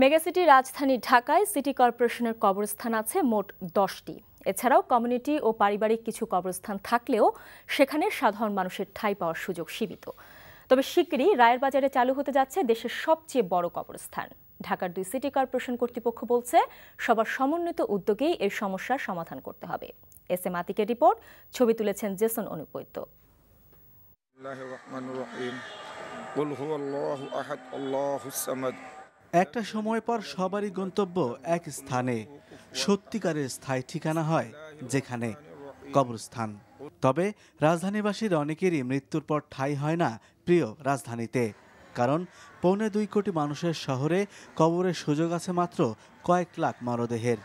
Megacity রাজধানী ঢাকায় city কর্পোরেশনের কবরস্থান আছে মোট 10টি। এছাড়াও কমিউনিটি ও পারিবারিক কিছু কবরস্থান থাকলেও সেখানে সাধারণ মানুষের ঠাঁই পাওয়ার সুযোগ সীমিত। তবে শিগগিরই রায়ের বাজারে চালু হতে যাচ্ছে দেশের সবচেয়ে বড় কবরস্থান। ঢাকার 2 সিটি কর্পোরেশন কর্তৃপক্ষ বলছে, সবার সমন্বিত উদ্যোগেই এই সমস্যার সমাধান করতে হবে। এস এম আতিকের রিপোর্ট, ছবি তুলেছেন জেসন অনুপৈত্য। একটা সময় পর সবারই গন্তব্য এক স্থানে, সত্যিকারের স্থায়ী ঠিকানা হয় যেখানে কবরস্থান। তবে রাজধানীবাসীর অনেকেরই মৃত্যুর পর ঠাঁই হয় না প্রিয় রাজধানীতে, কারণ 2.25 কোটি মানুষের শহরে কবরের সুযোগ আছে মাত্র কয়েক লাখ মরদেহের।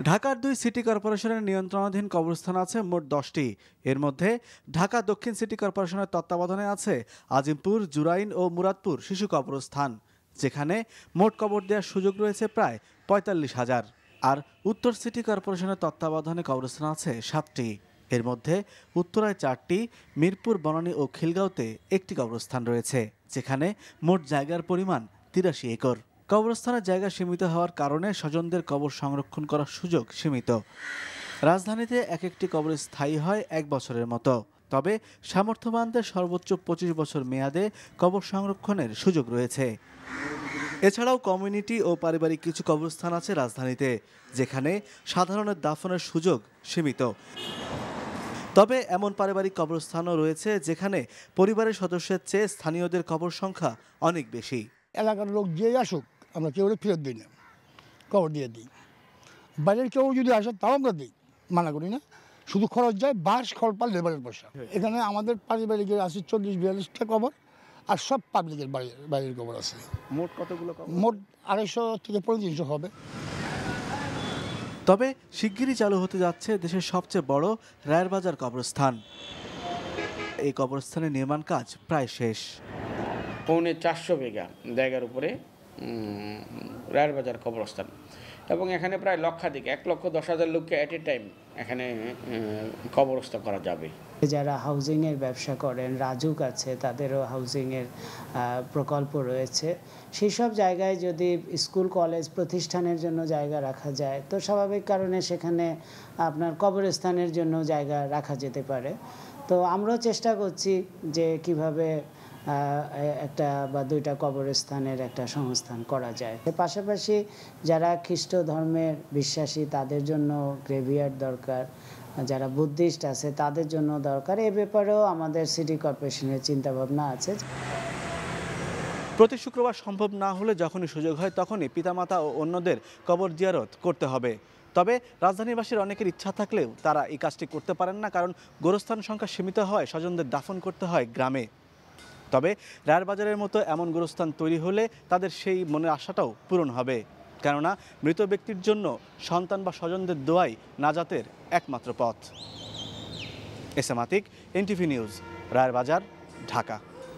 ঢাকার 2 সিটি কর্পোরেশনের নিয়ন্ত্রণাধীন কবরস্থান আছে মোট 10টি। এর মধ্যে ঢাকা দক্ষিণ সিটি কর্পোরেশনের তত্ত্বাবধানে আছে আজিমপুর, জুরাইন ও মুরাদপুর শিশু কবরস্থান, যেখানে মোট কবর দেওয়ার সুযোগ রয়েছে প্রায় 45,000। আর উত্তর সিটি কর্পোরেশনের তত্ত্বাবধানে কবরস্থান আছে 7টি। এর মধ্যে উত্তরায় 4টি, মিরপুর, বনানী ও খিলগাঁওতে একটি কবরস্থান রয়েছে, যেখানে মোট জায়গার পরিমাণ 83 একর। কবরস্থানের জায়গা সীমিত হওয়ার কারণে স্বজনদের কবর সংরক্ষণ করার সুযোগ সীমিত। রাজধানীতে এক একটি কবর স্থায়ী হয় 1 বছরের মতো, তবে সামর্থ্যবানদের সর্বোচ্চ 25 বছর মেয়াদে কবর সংরক্ষণের সুযোগ রয়েছে। এছাড়াও কমিউনিটি ও পারিবারিক কিছু কবরস্থান আছে রাজধানীতে, যেখানে সাধারণের দাফনের সুযোগ সীমিত। তবে এমন পারিবারিক কবরস্থানও রয়েছে যেখানে পরিবারের সদস্যের চেয়ে স্থানীয়দের কবর সংখ্যা অনেক বেশি। এলাকার লোক যেই আসুক, আমরা কেউ ফেরত দিই না, কবর দিয়ে দিই। বাইরের কেউ যদি আসে তাও আমরা দিই, মানা করি না। শুধু খরচ যায় বাঁশ, খড়পাল, লেবারের পয়সা। এখানে আমাদের পারিবারিকের আছে 40-42টা কবর, আর সব পাবলিকের বাইরের কবর আছে। মোট কতগুলো? মোট 250 থেকে 350 হবে। তবে শিগগিরই চালু হতে যাচ্ছে দেশের সবচেয়ে বড় রায়ের বাজার কবরস্থান। এই কবরস্থানের নির্মাণ কাজ প্রায় শেষ। 450 বিঘা জায়গার উপরে রায়ের বাজার কবরস্থান, এবং এখানে প্রায় লক্ষাধিক 1,10,000 লোককে অ্যাট এ টাইম এখানে কবরস্থ করা যাবে। যারা হাউজিংয়ের ব্যবসা করেন, রাজুক আছে, তাদেরও হাউজিংয়ের প্রকল্প রয়েছে। সেই সব জায়গায় যদি স্কুল, কলেজ, প্রতিষ্ঠানের জন্য জায়গা রাখা যায়, তো স্বাভাবিক কারণে সেখানে আপনার কবরস্থানের জন্য জায়গা রাখা যেতে পারে। তো আমরাও চেষ্টা করছি যে কিভাবে একটা বা 2টা কবরস্থানের একটা সংস্থান করা যায়। এর পাশাপাশি যারা খ্রিস্ট ধর্মের বিশ্বাসী তাদের জন্য গ্রেভিয়ার্ড দরকার, যারা বুদ্ধিস্ট আছে তাদের জন্য দরকার। এ ব্যাপারেও আমাদের সিটি কর্পোরেশনের চিন্তাভাবনা আছে। প্রতি শুক্রবার সম্ভব না হলে যখনই সুযোগ হয় তখনই পিতামাতা ও অন্যদের কবর জিয়ারত করতে হবে। তবে রাজধানীবাসীর অনেকের ইচ্ছা থাকলেও তারা এই কাজটি করতে পারেন না, কারণ গোরস্থান সংখ্যা সীমিত হয়, স্বজনদের দাফন করতে হয় গ্রামে। তবে রায়ের বাজারের মতো এমন গোরস্থান তৈরি হলে তাদের সেই মনের আশাটাও পূরণ হবে, কেননা মৃত ব্যক্তির জন্য সন্তান বা স্বজনদের দোয়াই নাজাতের একমাত্র পথ। S M Atik, NTV news, Rayer Bazar, Dhaka.